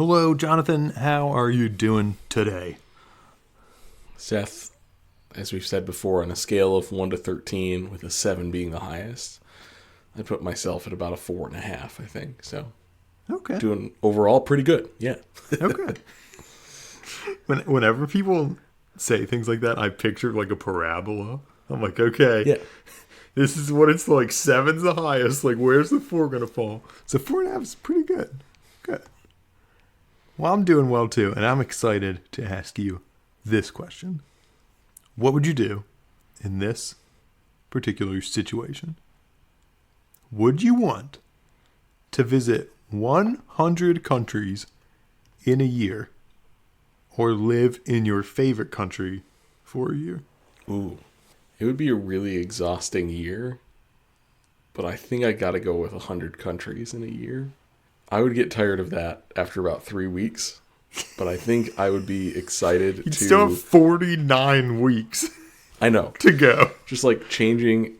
Hello, Jonathan. How are you doing today? Seth, as we've said before, on a scale of 1 to 13, with a 7 being the highest, I put myself at about a 4.5, I think. So, Okay. doing overall pretty good. Yeah. Okay. Whenever people say things like that, I picture like a parabola. I'm like, okay, Yeah. this is what it's like. Seven's the highest. Like, where's the 4 going to fall? So 4.5 is pretty good. Good. Well, I'm doing well too, and I'm excited to ask you this question. What would you do in this particular situation? Would you want to visit 100 countries in a year or live in your favorite country for a year? Ooh. It would be a really exhausting year, but I think I got to go with 100 countries in a year. I would get tired of that after about 3 weeks, but I think I would be excited You'd to... still have 49 weeks I know. to go. Just like changing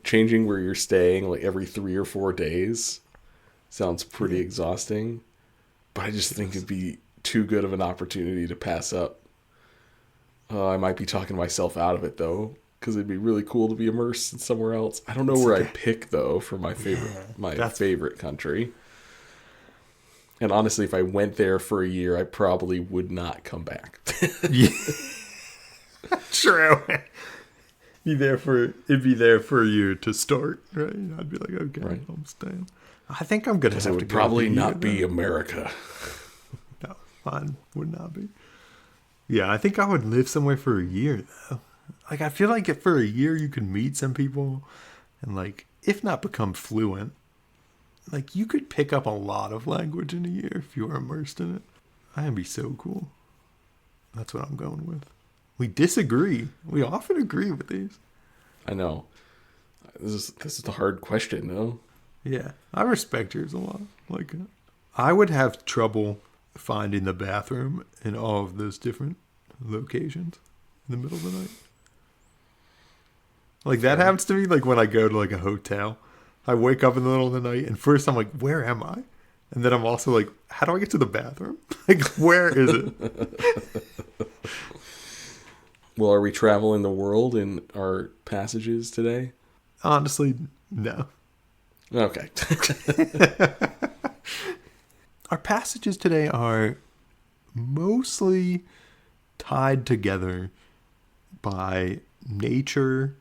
where you're staying like every 3 or 4 days sounds pretty exhausting, but I just think it'd be too good of an opportunity to pass up. I might be talking myself out of it though, because it'd be really cool to be immersed in somewhere else. I don't know where I'd pick though for my favorite country. And honestly, if I went there for a year, I probably would not come back. Yeah. True. It'd be there for a year to start, right? I'd be like, okay, Right. I'm staying. I think I'm gonna have It to would go probably with a year, not be though. America. No, mine would not be. Yeah, I think I would live somewhere for a year though. Like, I feel like if for a year you could meet some people and, like, if not become fluent, like, you could pick up a lot of language in a year if you were immersed in it. That'd be so cool. That's what I'm going with. We disagree. We often agree with these. I know. This is a hard question, though. Yeah, I respect yours a lot. Like, I would have trouble finding the bathroom in all of those different locations in the middle of the night. Like, that happens to me, like, when I go to, like, a hotel. I wake up in the middle of the night, and first I'm like, where am I? And then I'm also like, how do I get to the bathroom? Like, where is it? Well, are we traveling the world in our passages today? Honestly, no. Okay. Our passages today are mostly tied together by nature,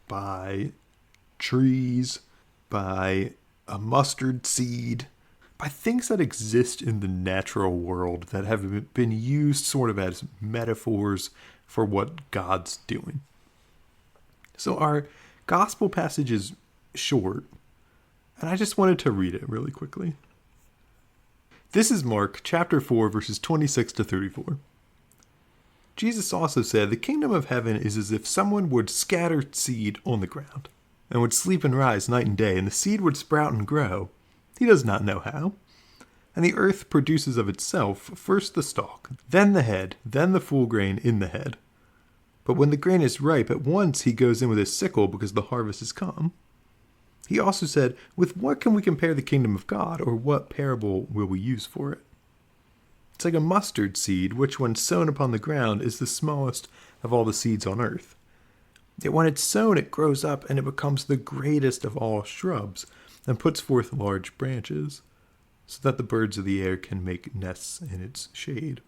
by trees, by a mustard seed, by things that exist in the natural world that have been used sort of as metaphors for what God's doing. So our gospel passage is short, and I just wanted to read it really quickly. This is Mark chapter 4, verses 26 to 34. Jesus also said, "The kingdom of heaven is as if someone would scatter seed on the ground, and would sleep and rise night and day, and the seed would sprout and grow. He does not know how. And the earth produces of itself first the stalk, then the head, then the full grain in the head. But when the grain is ripe, at once he goes in with his sickle, because the harvest is come." He also said, "With what can we compare the kingdom of God, or what parable will we use for it? It's like a mustard seed, which when sown upon the ground is the smallest of all the seeds on earth. Yet when it's sown, it grows up, and it becomes the greatest of all shrubs, and puts forth large branches, so that the birds of the air can make nests in its shade."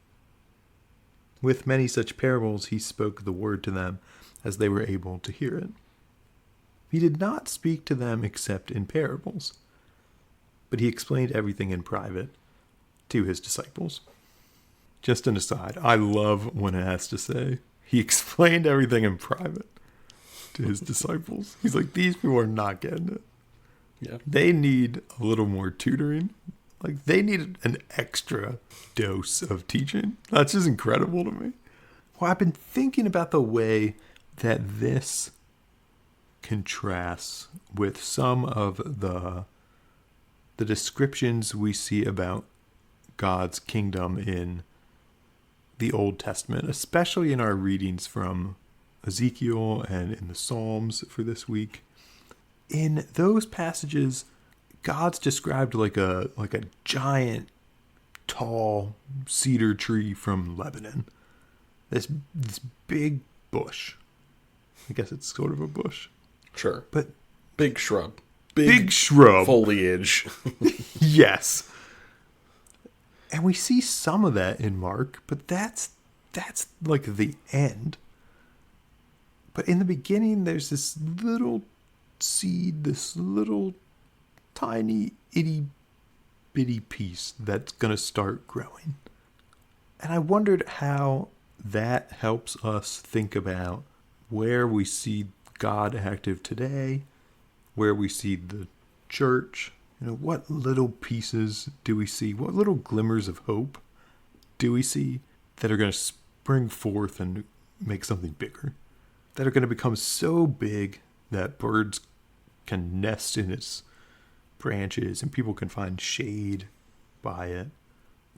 With many such parables he spoke the word to them, as they were able to hear it. He did not speak to them except in parables, but he explained everything in private to his disciples. Just an aside, I love when it has to say, he explained everything in private to his disciples. He's like, these people are not getting it. Yeah. They need a little more tutoring. Like, they need an extra dose of teaching. That's just incredible to me. Well, I've been thinking about the way that this contrasts with some of the descriptions we see about God's kingdom in the Old Testament, especially in our readings from Ezekiel and in the Psalms for this week. In those passages, God's described like a giant tall cedar tree from Lebanon. This big bush. I guess it's sort of a bush. Sure. But big shrub. Big shrub. Foliage. Yes. And we see some of that in Mark, but that's like the end. But in the beginning, there's this little seed, this little tiny itty bitty piece that's going to start growing. And I wondered how that helps us think about where we see God active today, where we see the church. What little pieces do we see? What little glimmers of hope do we see that are going to spring forth and make something bigger? That are going to become so big that birds can nest in its branches and people can find shade by it.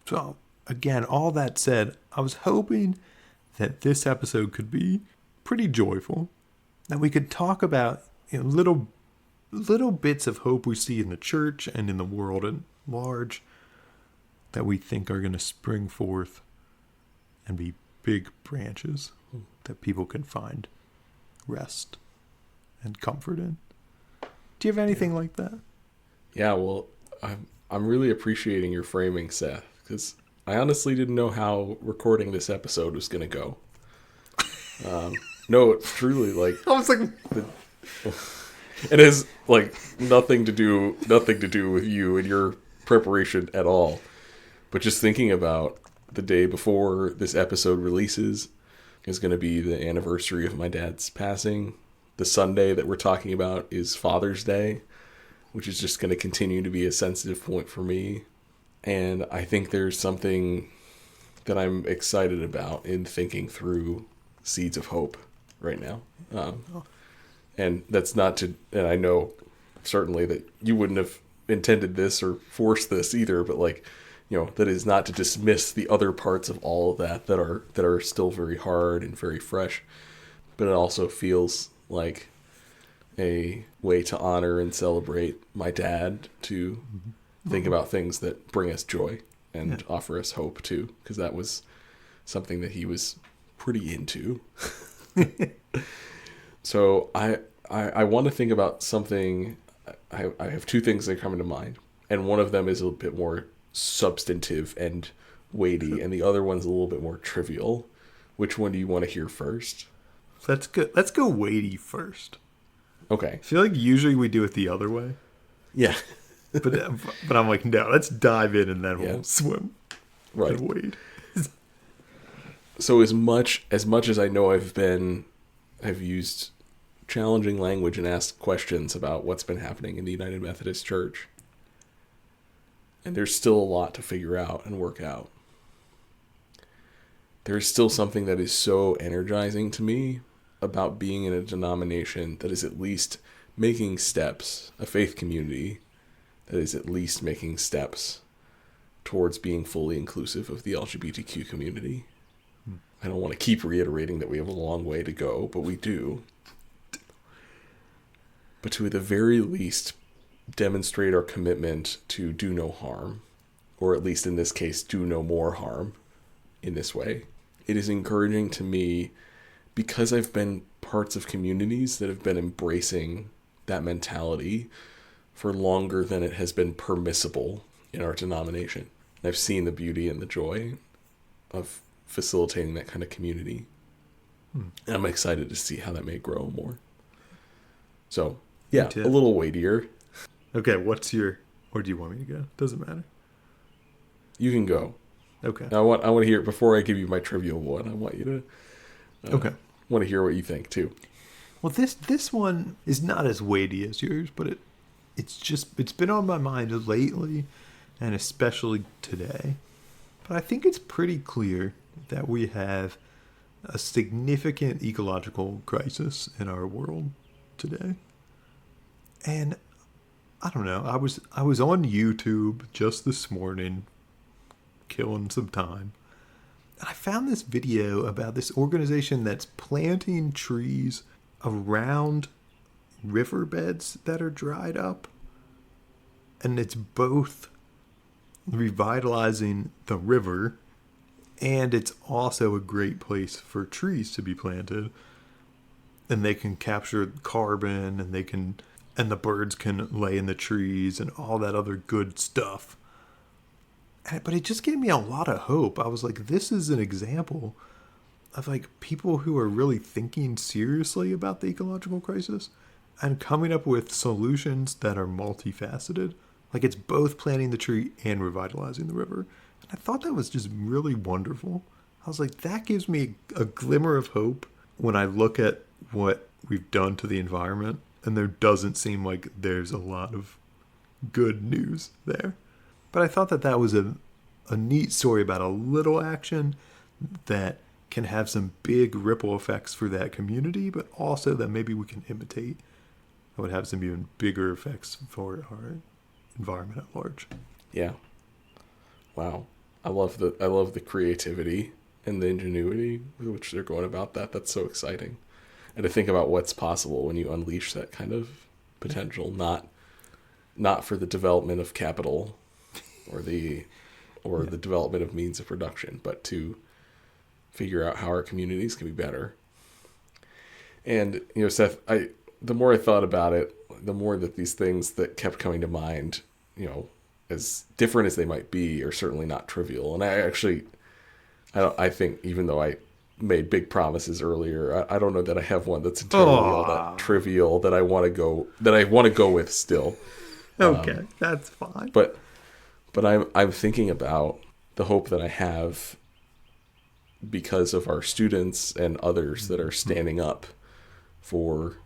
So, again, all that said, I was hoping that this episode could be pretty joyful, that we could talk about little bits of hope we see in the church and in the world at large that we think are going to spring forth and be big branches that people can find rest and comfort in. Do you have anything like that? Yeah, well, I'm really appreciating your framing, Seth, because I honestly didn't know how recording this episode was going to go. No, truly, like I was like, it has like nothing to do with you and your preparation at all. But just thinking about the day before this episode releases is going to be the anniversary of my dad's passing. The Sunday that we're talking about is Father's Day, which is just going to continue to be a sensitive point for me. And I think there's something that I'm excited about in thinking through seeds of hope right now. And that's not to, and I know certainly that you wouldn't have intended this or forced this either, but that is not to dismiss the other parts of all of that are still very hard and very fresh. But it also feels like a way to honor and celebrate my dad, to think about things that bring us joy and offer us hope too, because that was something that he was pretty into. So I want to think about something. I have two things that come into mind, and one of them is a little bit more substantive and weighty, and the other one's a little bit more trivial. Which one do you want to hear first? Let's go weighty first. Okay. I feel like usually we do it the other way. Yeah. but I'm like, no, let's dive in and then we'll swim. Right. And wade. So as much as I know I've used challenging language and asked questions about what's been happening in the United Methodist Church, and there's still a lot to figure out and work out. There's still something that is so energizing to me about being in a denomination that is at least making steps, a faith community that is at least making steps towards being fully inclusive of the LGBTQ community. I don't want to keep reiterating that we have a long way to go, but we do. But to at the very least demonstrate our commitment to do no harm, or at least in this case, do no more harm in this way. It is encouraging to me because I've been parts of communities that have been embracing that mentality for longer than it has been permissible in our denomination. I've seen the beauty and the joy of facilitating that kind of community. And I'm excited to see how that may grow more. So, yeah, a little weightier. Okay, or do you want me to go? Doesn't matter. You can go. Okay. I want to hear, before I give you my trivial one, I want you to want to hear what you think too. Well, this one is not as weighty as yours, but it's been on my mind lately, and especially today. But I think it's pretty clear that we have a significant ecological crisis in our world today. And I don't know, I was on YouTube just this morning, killing some time. And I found this video about this organization that's planting trees around riverbeds that are dried up. And it's both revitalizing the river, and it's also a great place for trees to be planted. And they can capture carbon, and the birds can lay in the trees and all that other good stuff. But it just gave me a lot of hope. I was like, this is an example of like people who are really thinking seriously about the ecological crisis and coming up with solutions that are multifaceted. Like it's both planting the tree and revitalizing the river. And I thought that was just really wonderful. I was like, that gives me a glimmer of hope when I look at what we've done to the environment. And there doesn't seem like there's a lot of good news there. But I thought that was a neat story about a little action that can have some big ripple effects for that community, but also that maybe we can imitate that would have some even bigger effects for our environment at large. Yeah. Wow. I love the creativity and the ingenuity with which they're going about that. That's so exciting. And to think about what's possible when you unleash that kind of potential, not for the development of capital or the development of means of production, but to figure out how our communities can be better. And, Seth, the more I thought about it, the more that these things that kept coming to mind, as different as they might be, are certainly not trivial. And I think even though I made big promises earlier, I don't know that I have one that's entirely all that trivial that I want to go with still. Okay, that's fine. But I'm thinking about the hope that I have because of our students and others that are standing up for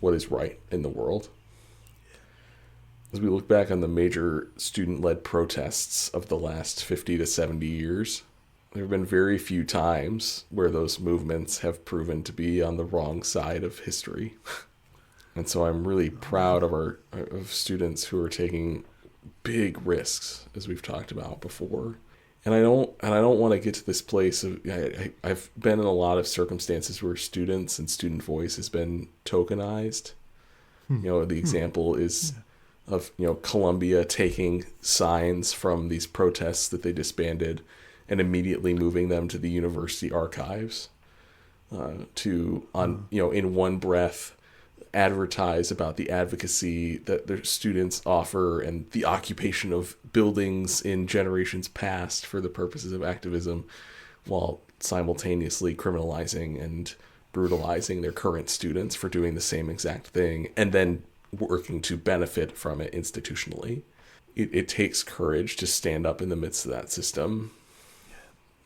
what is right in the world. As we look back on the major student-led protests of the last 50 to 70 years, there have been very few times where those movements have proven to be on the wrong side of history. And so I'm really proud of students who are taking big risks, as we've talked about before. And I don't want to get to this place of I've been in a lot of circumstances where students and student voice has been tokenized. The example is of Columbia taking signs from these protests that they disbanded and immediately moving them to the university archives in one breath advertise about the advocacy that their students offer and the occupation of buildings in generations past for the purposes of activism, while simultaneously criminalizing and brutalizing their current students for doing the same exact thing, and then working to benefit from it institutionally. It takes courage to stand up in the midst of that system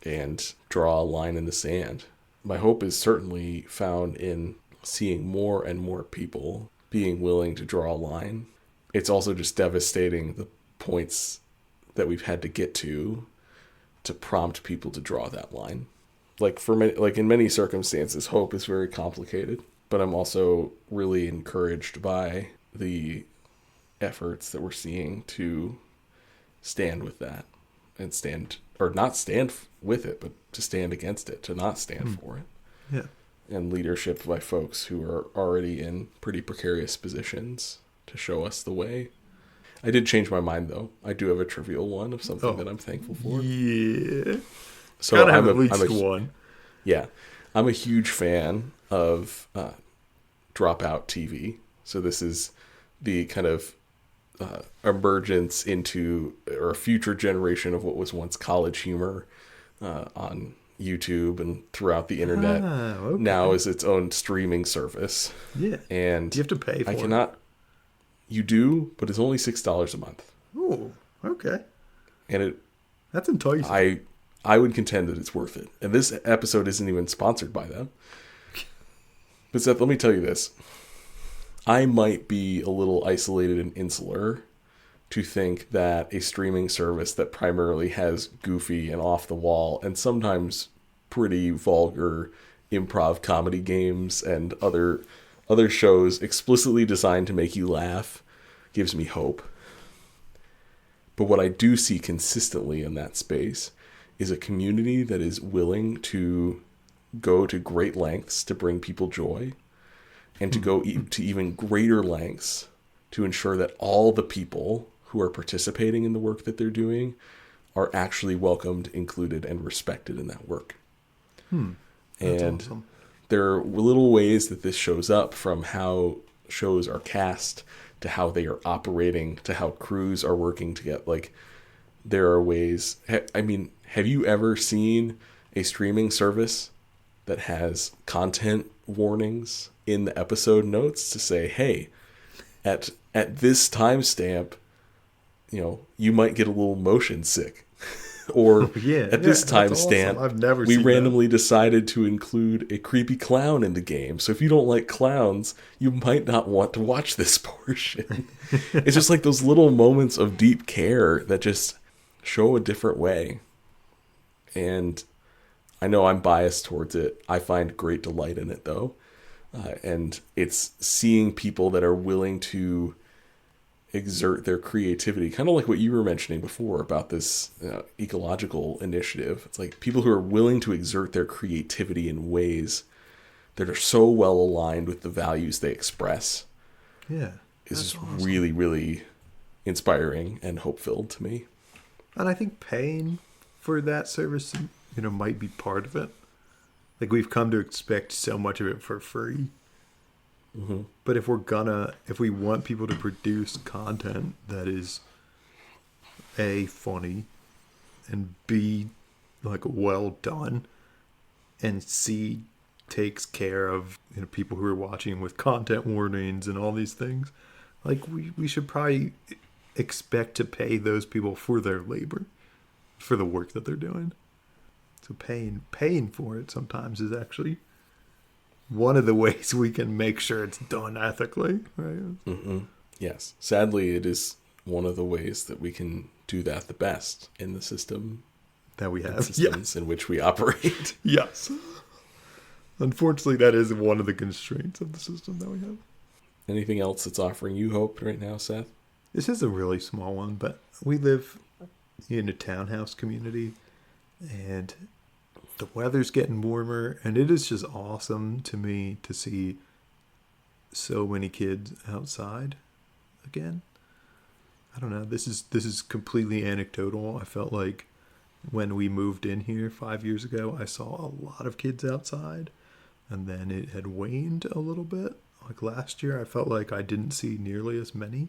and draw a line in the sand. My hope is certainly found in seeing more and more people being willing to draw a line. It's also just devastating the points that we've had to get to prompt people to draw that line. In many circumstances, hope is very complicated, but I'm also really encouraged by the efforts that we're seeing to stand with that and not stand with it, but to stand against it, to not stand for it. Yeah. And leadership by folks who are already in pretty precarious positions to show us the way. I did change my mind, though. I do have a trivial one of something that I'm thankful for. Yeah. So gotta have at least one. Yeah. I'm a huge fan of Dropout TV. So this is the kind of emergence into, or a future generation of what was once college humor on YouTube and throughout the internet. Okay. Now is its own streaming service. Yeah. And you have to pay for it. You do, but it's only $6 a month. Oh, okay. And that's enticing. I would contend that it's worth it. And this episode isn't even sponsored by them. But Seth, let me tell you this. I might be a little isolated and insular to think that a streaming service that primarily has goofy and off-the-wall and sometimes pretty vulgar improv comedy games and other shows explicitly designed to make you laugh gives me hope. But what I do see consistently in that space is a community that is willing to go to great lengths to bring people joy, and to go to even greater lengths to ensure that all the people who are participating in the work that they're doing are actually welcomed, included, and respected in that work. That's And awesome. there are little ways that this shows up, from how shows are cast to how they are operating to how crews are working to get, like, there are ways. I mean, have you ever seen a streaming service that has content warnings in the episode notes to say, hey, at this timestamp, you might get a little motion sick. Or Yeah, at this that's awesome. timestamp, I've never we seen that. randomly decided to include a creepy clown in the game. So if you don't like clowns, you might not want to watch this portion. It's just like those little moments of deep care that just show a different way. And I know I'm biased towards it. I find great delight in it, though. And it's seeing people that are willing to exert their creativity, kind of like what you were mentioning before about this ecological initiative. It's like people who are willing to exert their creativity in ways that are so well aligned with the values they express. Yeah, Is just awesome. really, really inspiring and hope-filled to me. And I think paying for that service, might be part of it. Like, we've come to expect so much of it for free. Mm-hmm. But if we want people to produce content that is A, funny, and B, like, well done, and C, takes care of people who are watching with content warnings and all these things, like, we should probably expect to pay those people for their labor, for the work that they're doing. So paying for it sometimes is actually one of the ways we can make sure it's done ethically, right? Mm-hmm. Yes. Sadly, it is one of the ways that we can do that the best in the system That we have. systems in which we operate. Yes. Unfortunately, that is one of the constraints of the system that we have. Anything else that's offering you hope right now, Seth? This is a really small one, but we live in a townhouse community, and the weather's getting warmer, and it is just awesome to me to see so many kids outside again. I don't know. This is completely anecdotal. I felt like when we moved in here 5 years ago, I saw a lot of kids outside, and then it had waned a little bit. Like last year, I felt like I didn't see nearly as many.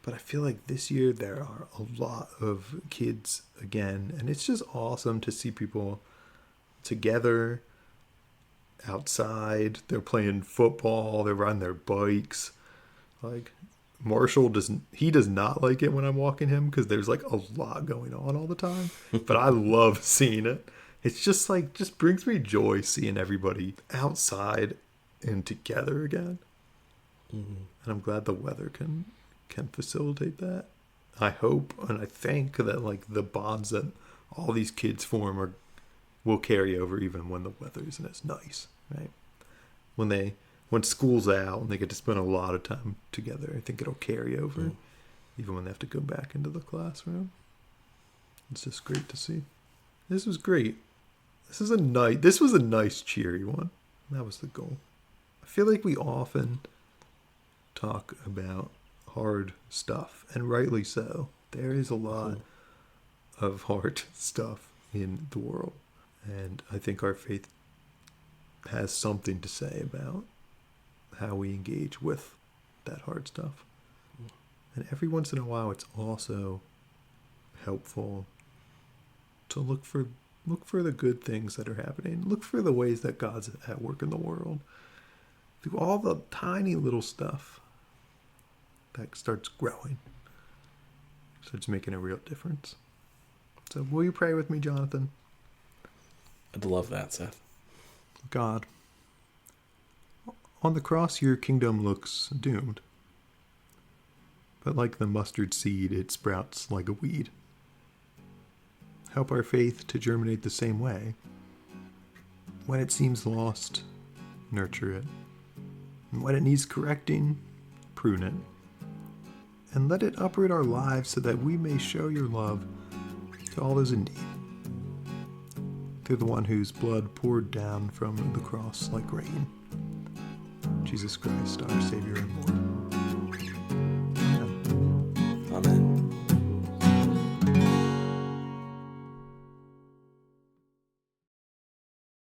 But I feel like this year there are a lot of kids again, and it's just awesome to see people together outside. They're playing football, they're riding their bikes. Like, Marshall does not like it when I'm walking him because there's like a lot going on all the time, but I love seeing it. It's just brings me joy seeing everybody outside and together again. Mm-hmm. And I'm glad the weather can facilitate that. I hope and I think that, like, the bonds that all these kids form will carry over even when the weather isn't as nice, right? When school's out and they get to spend a lot of time together, I think it'll carry over even when they have to go back into the classroom. It's just great to see. This was great. This was a nice cheery one. That was the goal. I feel like we often talk about hard stuff, and rightly so. There is a lot of hard stuff in the world, and I think our faith has something to say about how we engage with that hard stuff. And every once in a while, it's also helpful to look for the good things that are happening. Look for the ways that God's at work in the world through all the tiny little stuff that starts growing, starts making a real difference. So will you pray with me, Jonathan? I'd love that, Seth. God, on the cross your kingdom looks doomed, but like the mustard seed, it sprouts like a weed. Help our faith to germinate the same way. When it seems lost, nurture it. And when it needs correcting, prune it. And let it uproot our lives so that we may show your love to all those in need. Through the one whose blood poured down from the cross like rain. Jesus Christ, our Savior and Lord.